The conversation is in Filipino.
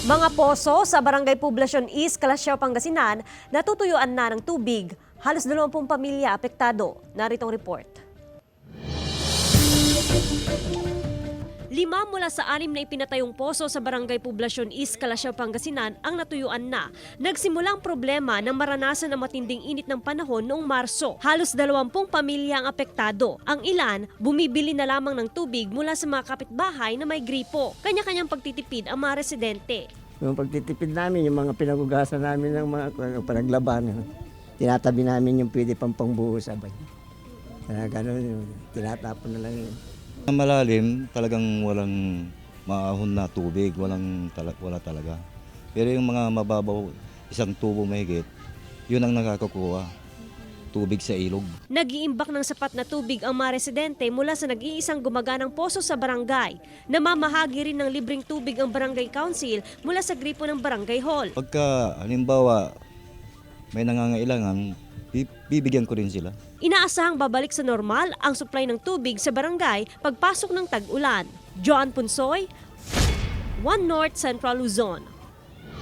Mga poso sa Barangay Poblacion East, Calasiao, Pangasinan, natutuyuan na ng tubig. Halos 20 pamilya apektado. Naritong report. 5 mula sa 6 na ipinatayong poso sa Barangay Poblacion East, Calasiao, Pangasinan ang natuyuan na. Nagsimulang problema nang maranasan ang matinding init ng panahon noong Marso. Halos 20 pamilya ang apektado. Ang ilan, bumibili na lamang ng tubig mula sa mga kapitbahay na may gripo. Kanya-kanyang pagtitipid ang mga residente. Yung pagtitipid namin, yung mga pinagugasan namin ng mga panaglaban, tinatabi namin yung pwede pang pangbuhos sabay. Kaya gano'n, tinatapon na lang yun. Malalim, talagang walang maahon na tubig, wala talaga. Pero yung mga mababaw, isang tubo mahigit, yun ang nakakakuha, tubig sa ilog. Nag-iimbak ng sapat na tubig ang mga residente mula sa nag-iisang gumaganang poso sa barangay. Namamahagi rin ng libreng tubig ang barangay council mula sa gripo ng barangay hall. Pagka halimbawa may nangangailangan, bibigyan ko rin sila. Inaasahang babalik sa normal ang supply ng tubig sa barangay pagpasok ng tag-ulan. Joan Punsoy, One North Central Luzon.